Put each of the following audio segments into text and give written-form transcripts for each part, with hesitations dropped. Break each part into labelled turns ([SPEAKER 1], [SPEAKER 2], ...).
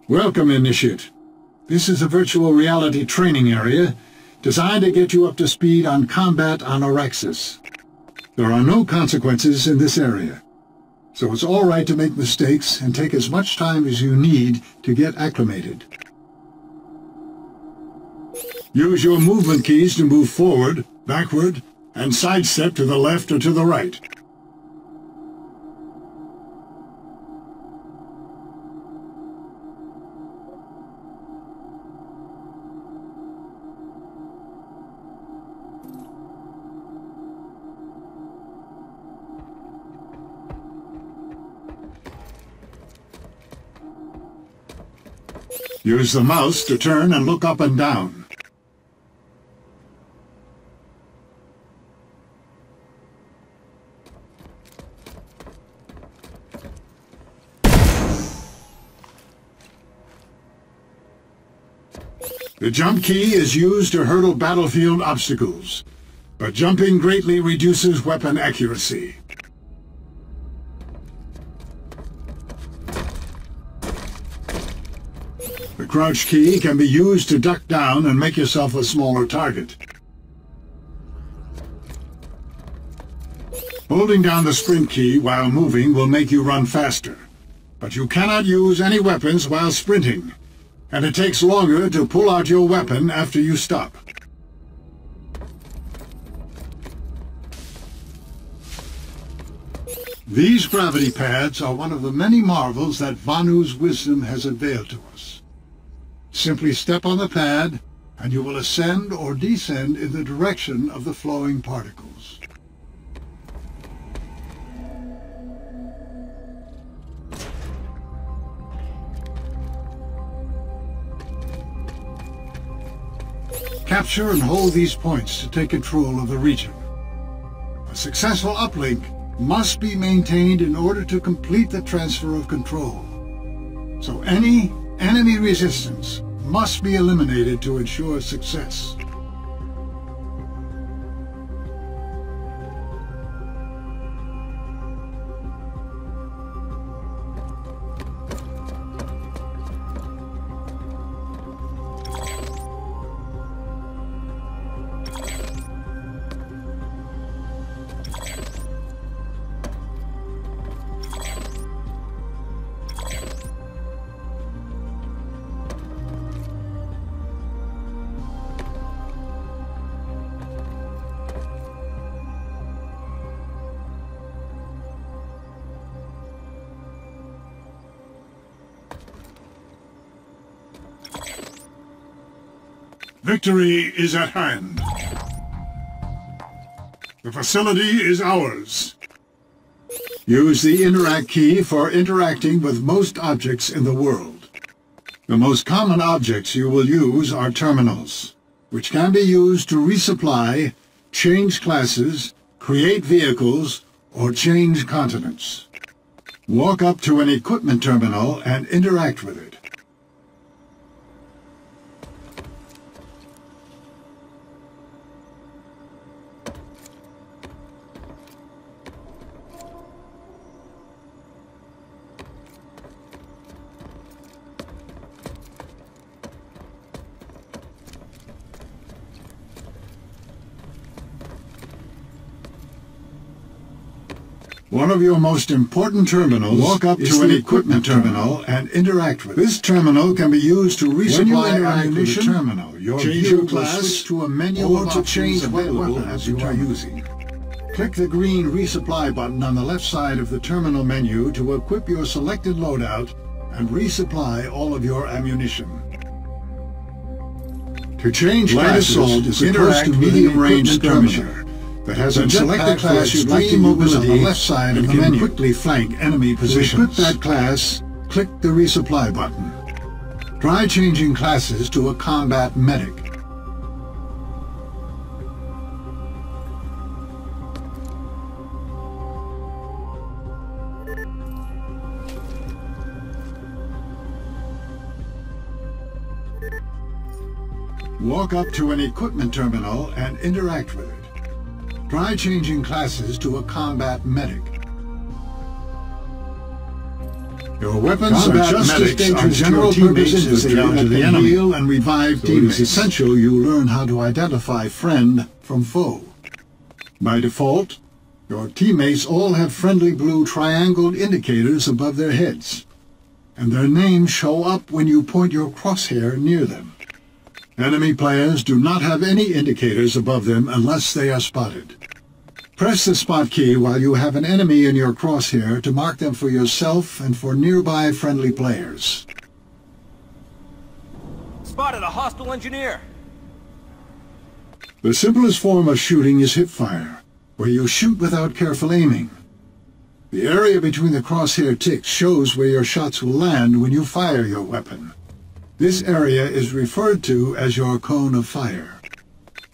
[SPEAKER 1] Welcome, Initiate. This is a virtual reality training area designed to get you up to speed on combat on Araxis. There are no consequences in this area, so it's all right to make mistakes and take as much time as you need to get acclimated. Use your movement keys to move forward, backward, and sidestep to the left or to the right. Use the mouse to turn and look up and down. The jump key is used to hurdle battlefield obstacles, but jumping greatly reduces weapon accuracy. The crouch key can be used to duck down and make yourself a smaller target. Holding down the sprint key while moving will make you run faster, but you cannot use any weapons while sprinting, and it takes longer to pull out your weapon after you stop. These gravity pads are one of the many marvels that Vanu's wisdom has unveiled to us. Simply step on the pad, and you will ascend or descend in the direction of the flowing particles. Capture and hold these points to take control of the region. A successful uplink must be maintained in order to complete the transfer of control. So any enemy resistance must be eliminated to ensure success. Victory is at hand. The facility is ours. Use the Interact key for interacting with most objects in the world. The most common objects you will use are terminals, which can be used to resupply, change classes, create vehicles, or change continents. Walk up to an equipment terminal and interact with it. One of your most important terminals. Walk up to an equipment terminal and interact with it. This terminal can be used to resupply ammunition, change your class to a menu or to change available as you are using. Click the green resupply button on the left side of the terminal menu to equip your selected loadout and resupply all of your ammunition. To change classes, interact with medium-range skirmisher that has a selected class you'd like to use on the left side of the menu. Quickly flank enemy positions. To equip that class, click the resupply button. Try changing classes to a combat medic. Walk up to an equipment terminal and interact with it. Try changing classes to a combat medic. Your weapons are just as dangerous to your teammates as they are to the enemy. Heal and revive teammates. It is essential you learn how to identify friend from foe. By default, your teammates all have friendly blue triangled indicators above their heads, and their names show up when you point your crosshair near them. Enemy players do not have any indicators above them unless they are spotted. Press the spot key while you have an enemy in your crosshair to mark them for yourself and for nearby friendly players.
[SPEAKER 2] Spotted a hostile engineer!
[SPEAKER 1] The simplest form of shooting is hipfire, where you shoot without careful aiming. The area between the crosshair ticks shows where your shots will land when you fire your weapon. This area is referred to as your cone of fire.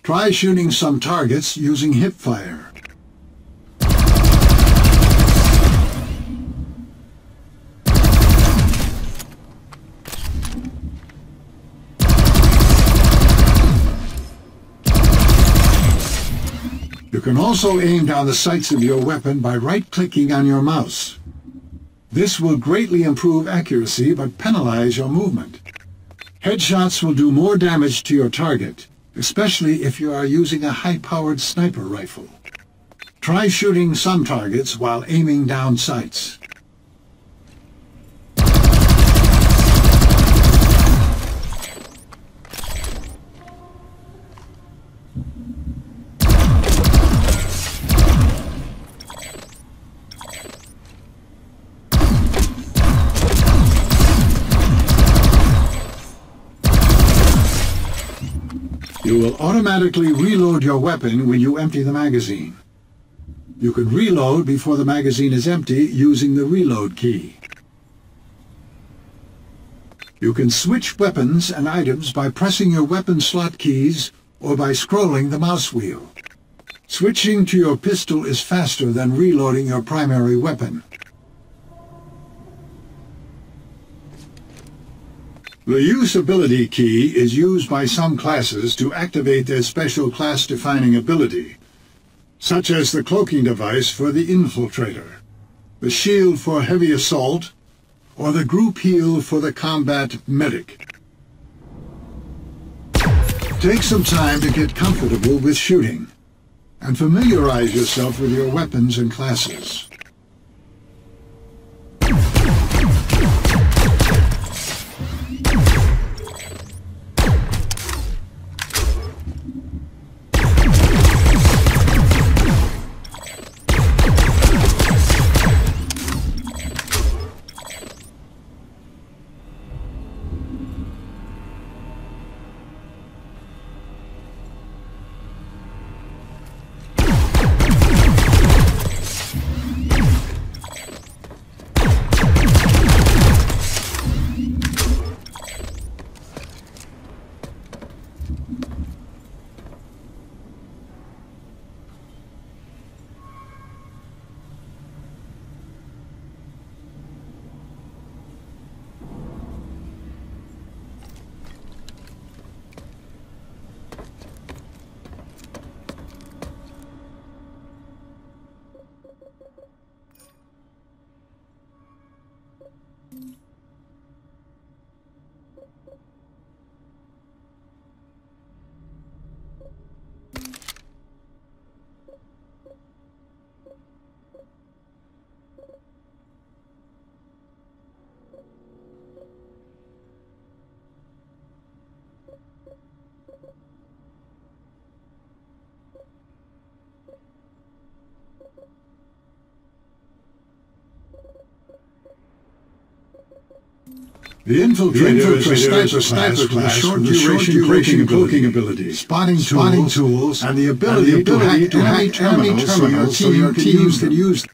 [SPEAKER 1] Try shooting some targets using hipfire. You can also aim down the sights of your weapon by right-clicking on your mouse. This will greatly improve accuracy but penalize your movement. Headshots will do more damage to your target, especially if you are using a high-powered sniper rifle. Try shooting some targets while aiming down sights. You will automatically reload your weapon when you empty the magazine. You can reload before the magazine is empty using the reload key. You can switch weapons and items by pressing your weapon slot keys or by scrolling the mouse wheel. Switching to your pistol is faster than reloading your primary weapon. The use ability key is used by some classes to activate their special class-defining ability, such as the cloaking device for the infiltrator, the shield for heavy assault, or the group heal for the combat medic. Take some time to get comfortable with shooting, and familiarize yourself with your weapons and classes. The infiltrator is a sniper class with short-duration cloaking abilities, spotting tools, and the ability to hack enemy terminals so your teams can use them.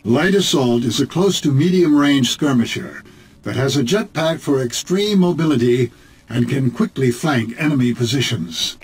[SPEAKER 1] Light Assault is a close to medium-range skirmisher that has a jetpack for extreme mobility and can quickly flank enemy positions.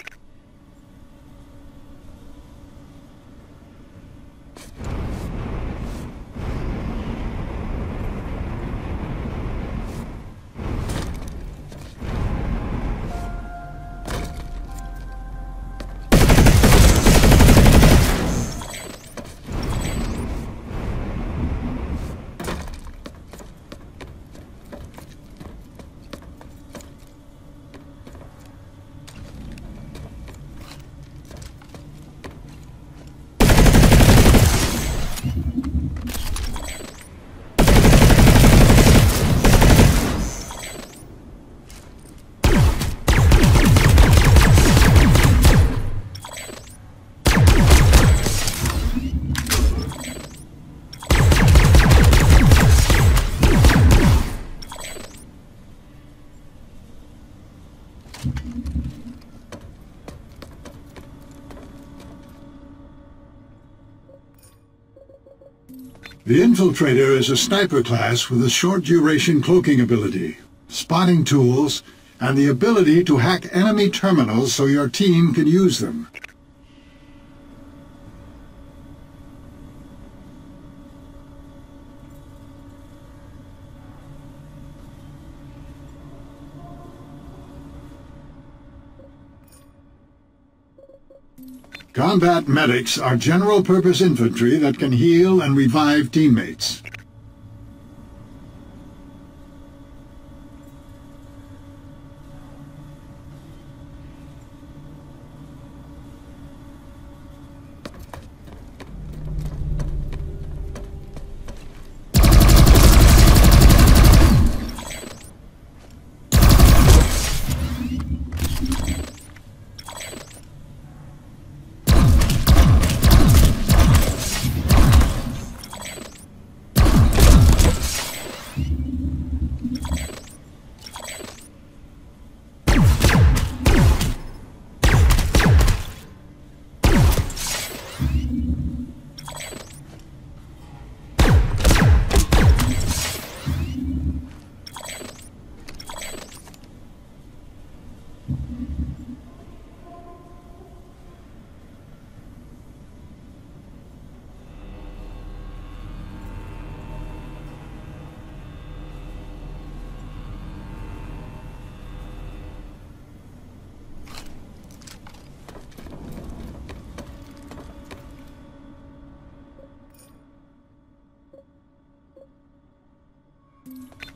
[SPEAKER 1] The Infiltrator is a sniper class with a short-duration cloaking ability, spotting tools, and the ability to hack enemy terminals so your team can use them. Combat medics are general-purpose infantry that can heal and revive teammates.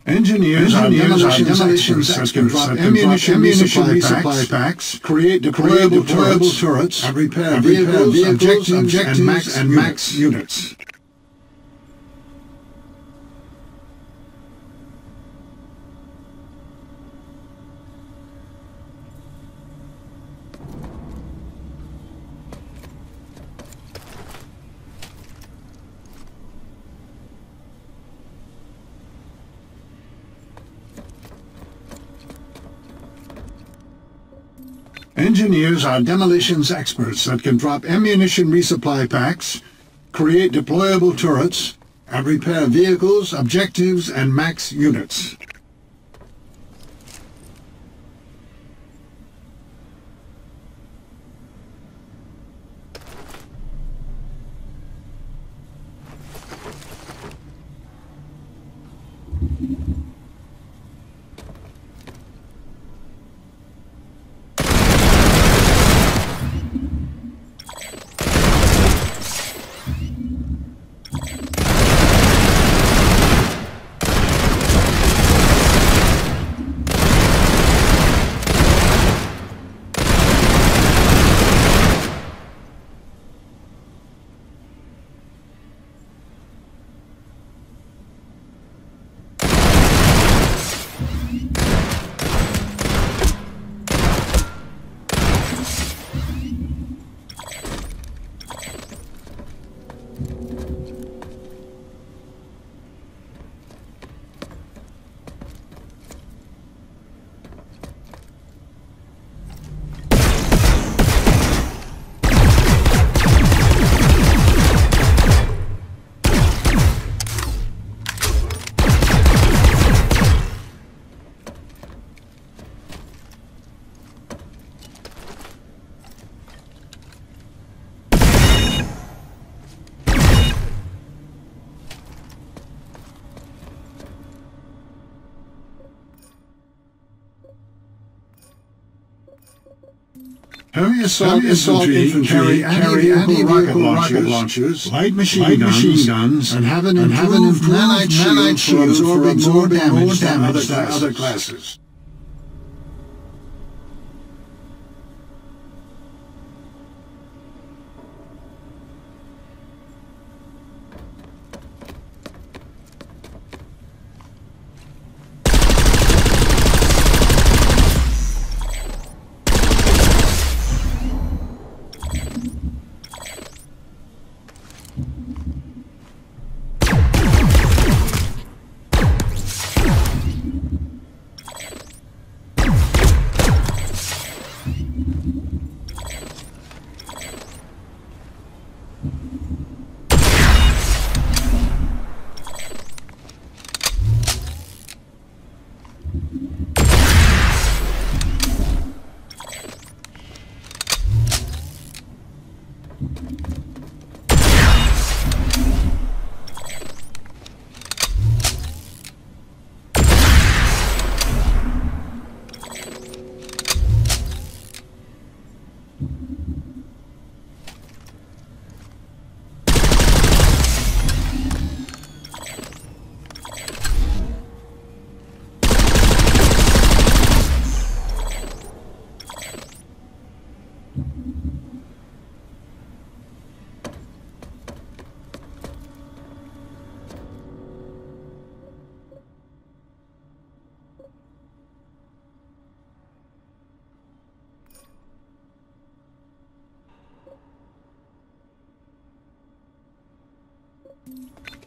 [SPEAKER 1] Engineers are demolitions that can drop ammunition resupply packs, create deployable turrets, and repair vehicles, objectives, and max units. Engineers are demolitions experts that can drop ammunition resupply packs, create deployable turrets, and repair vehicles, objectives, and max units. Heavy assault infantry carry anti-vehicle rocket launchers, light machine guns, and have an improved nanite shield for absorbing more damage than other classes.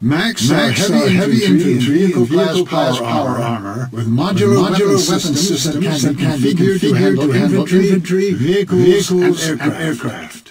[SPEAKER 1] Max are heavy infantry vehicle-class power armor with modular weapon systems that can be configured to handle infantry, vehicles, and aircraft.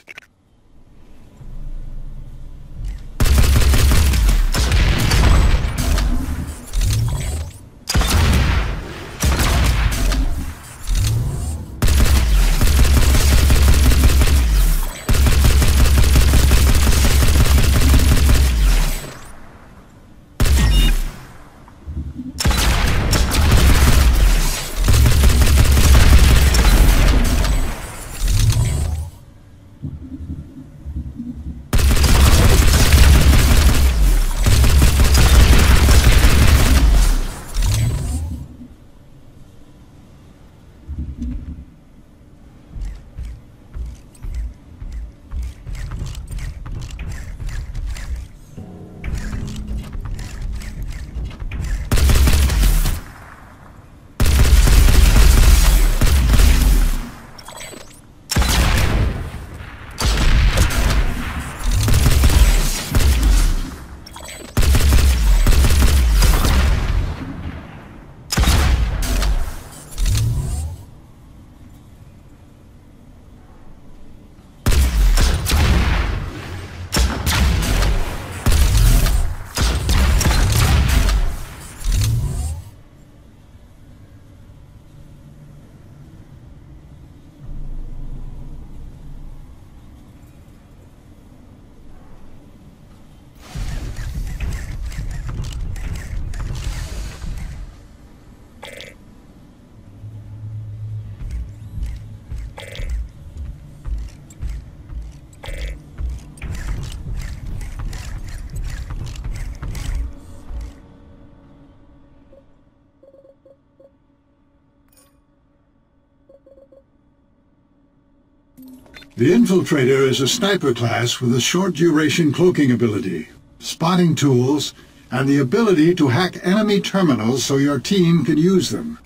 [SPEAKER 1] The Infiltrator is a sniper class with a short-duration cloaking ability, spotting tools, and the ability to hack enemy terminals so your team can use them.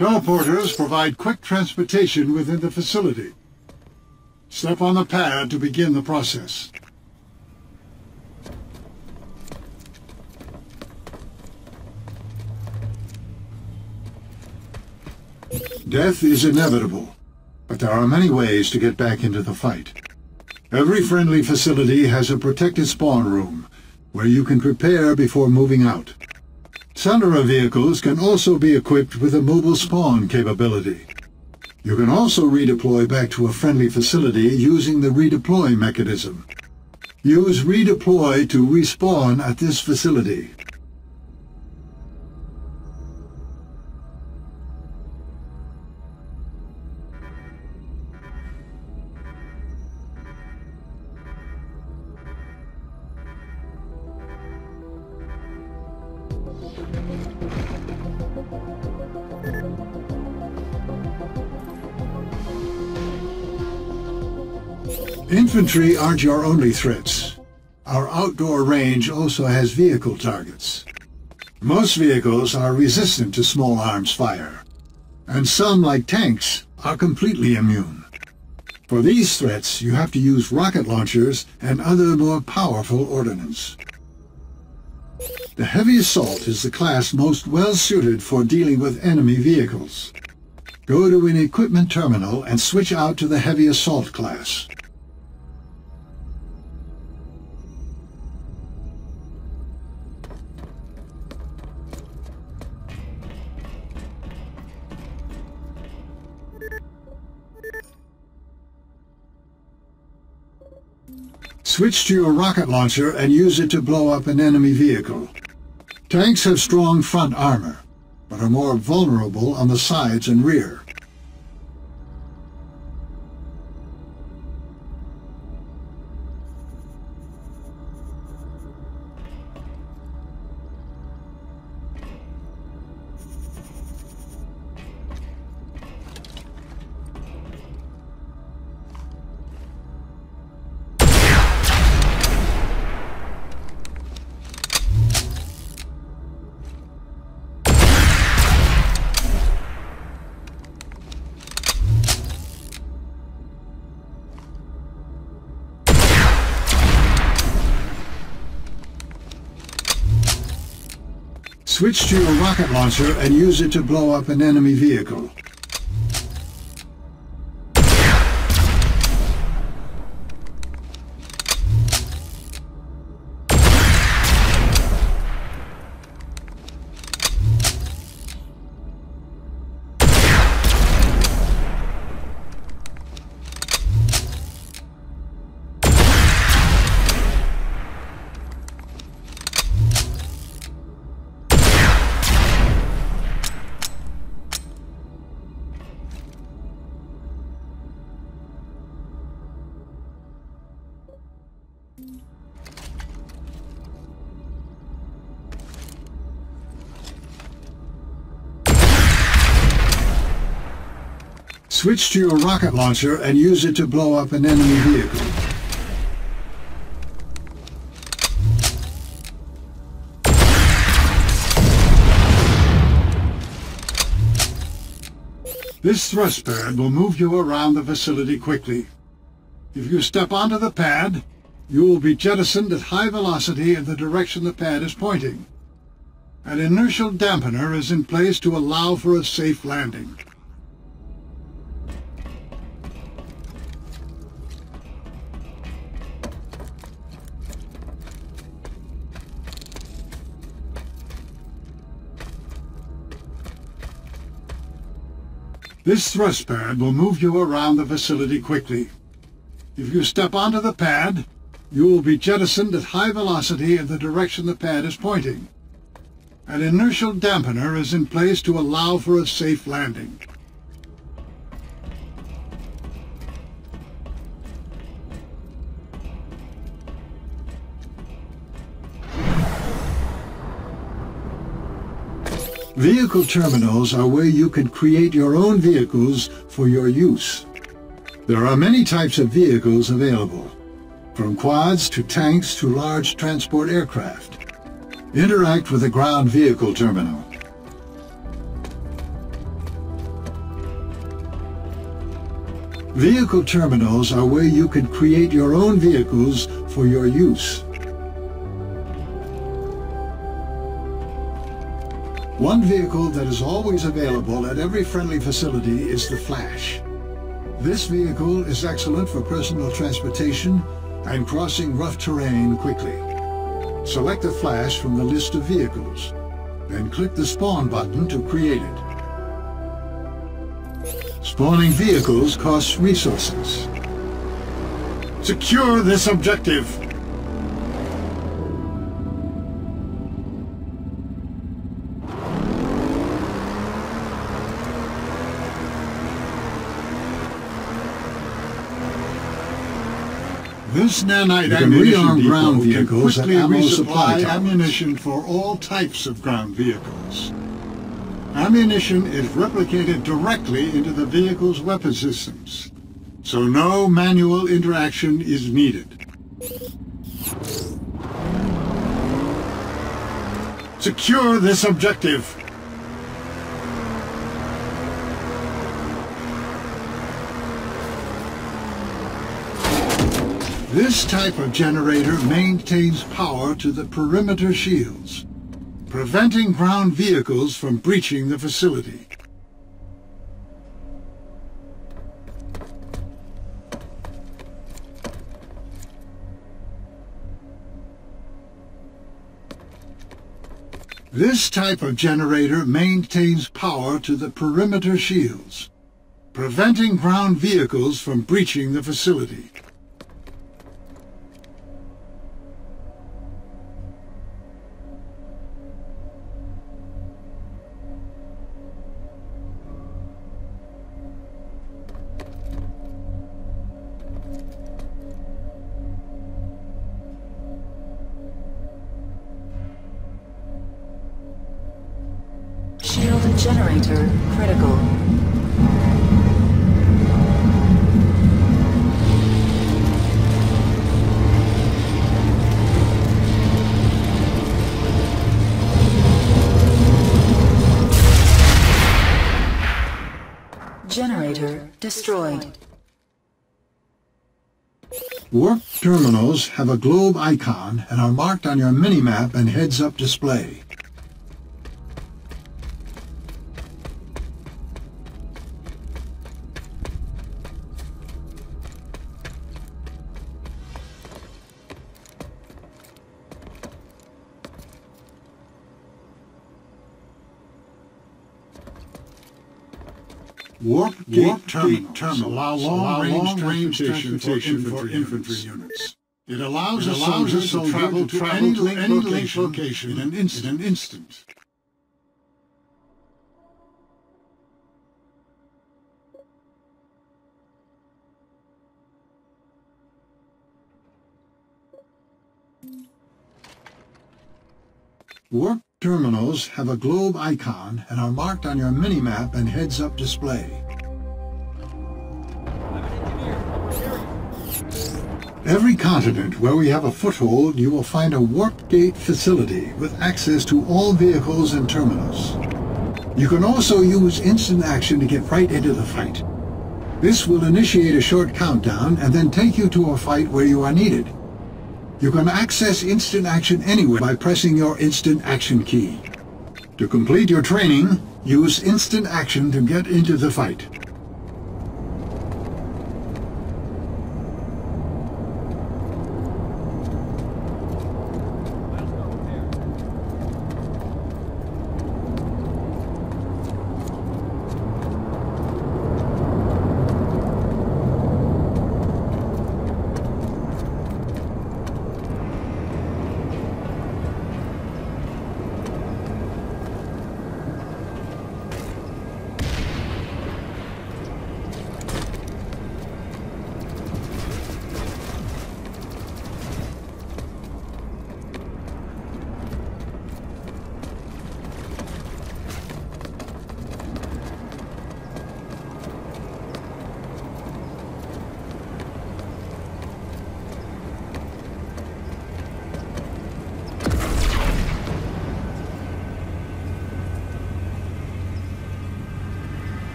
[SPEAKER 1] Teleporters provide quick transportation within the facility. Step on the pad to begin the process. Death is inevitable, but there are many ways to get back into the fight. Every friendly facility has a protected spawn room, where you can prepare before moving out. Sunderer vehicles can also be equipped with a mobile spawn capability. You can also redeploy back to a friendly facility using the redeploy mechanism. Use redeploy to respawn at this facility. Infantry aren't your only threats. Our outdoor range also has vehicle targets. Most vehicles are resistant to small arms fire, and some, like tanks, are completely immune. For these threats, you have to use rocket launchers and other more powerful ordnance. The heavy assault is the class most well-suited for dealing with enemy vehicles. Go to an equipment terminal and switch out to the heavy assault class. Switch to your rocket launcher and use it to blow up an enemy vehicle. Tanks have strong front armor, but are more vulnerable on the sides and rear. Switch to your rocket launcher and use it to blow up an enemy vehicle. Switch to your rocket launcher and use it to blow up an enemy vehicle. This thrust pad will move you around the facility quickly. If you step onto the pad, you will be jettisoned at high velocity in the direction the pad is pointing. An inertial dampener is in place to allow for a safe landing. This thrust pad will move you around the facility quickly. If you step onto the pad, you will be jettisoned at high velocity in the direction the pad is pointing. An inertial dampener is in place to allow for a safe landing. Vehicle terminals are where you can create your own vehicles for your use. There are many types of vehicles available, from quads to tanks to large transport aircraft. Interact with the ground vehicle terminal. Vehicle terminals are where you can create your own vehicles for your use. One vehicle that is always available at every friendly facility is the Flash. This vehicle is excellent for personal transportation and crossing rough terrain quickly. Select the Flash from the list of vehicles, then click the Spawn button to create it. Spawning vehicles costs resources. Secure this objective! This nanite ammunition ground vehicles can quickly resupply ammunition for all types of ground vehicles. Ammunition is replicated directly into the vehicle's weapon systems, so no manual interaction is needed. Secure this objective! This type of generator maintains power to the perimeter shields, preventing ground vehicles from breaching the facility. This type of generator maintains power to the perimeter shields, preventing ground vehicles from breaching the facility.
[SPEAKER 3] Shield generator critical. Generator destroyed.
[SPEAKER 1] Warp terminals have a globe icon and are marked on your minimap and heads-up display. Warp gate terminals allow long-range transportation for infantry units. It allows a soldier to travel to any link location in an instant. Warp terminals have a globe icon and are marked on your minimap and heads-up display. Every continent where we have a foothold, you will find a warp gate facility with access to all vehicles and terminals. You can also use instant action to get right into the fight. This will initiate a short countdown and then take you to a fight where you are needed. You can access instant action anywhere by pressing your instant action key. To complete your training, use instant action to get into the fight.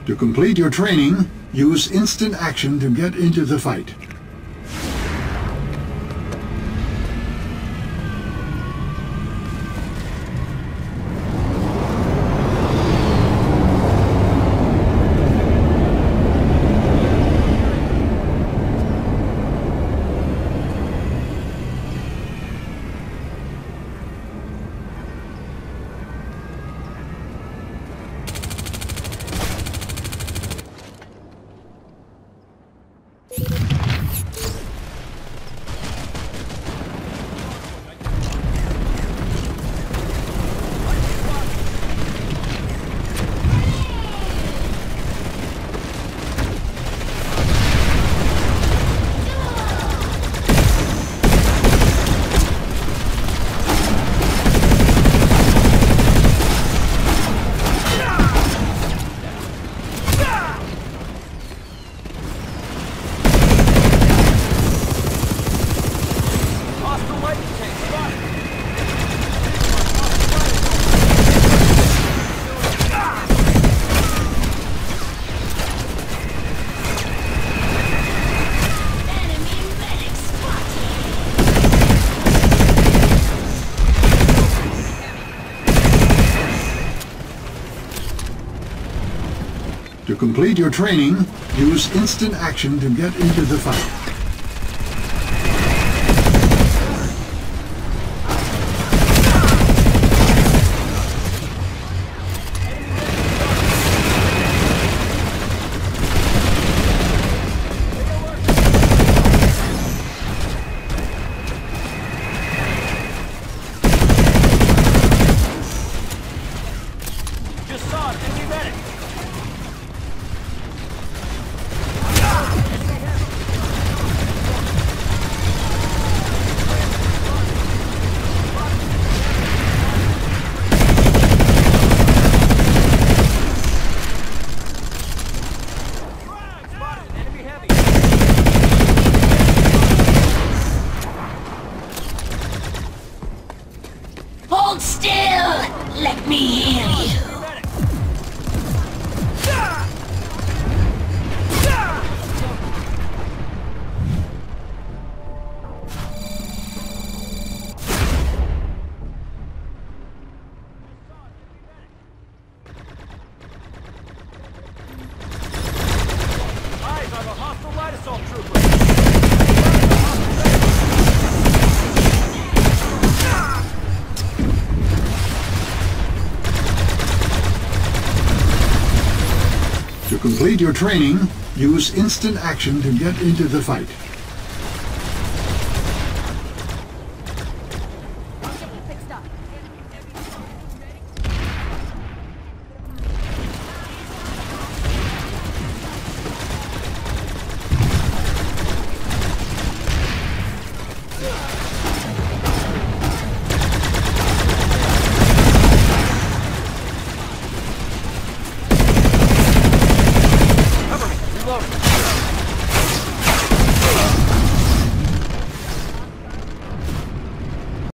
[SPEAKER 1] To complete your training, use instant action to get into the fight. To complete your training, use instant action to get into the fight.
[SPEAKER 2] Just saw it. Enemy medic.
[SPEAKER 4] Hold still! Let me heal you!
[SPEAKER 2] Eyes on a hostile light assault trooper.
[SPEAKER 1] To complete your training, use instant action to get into the fight.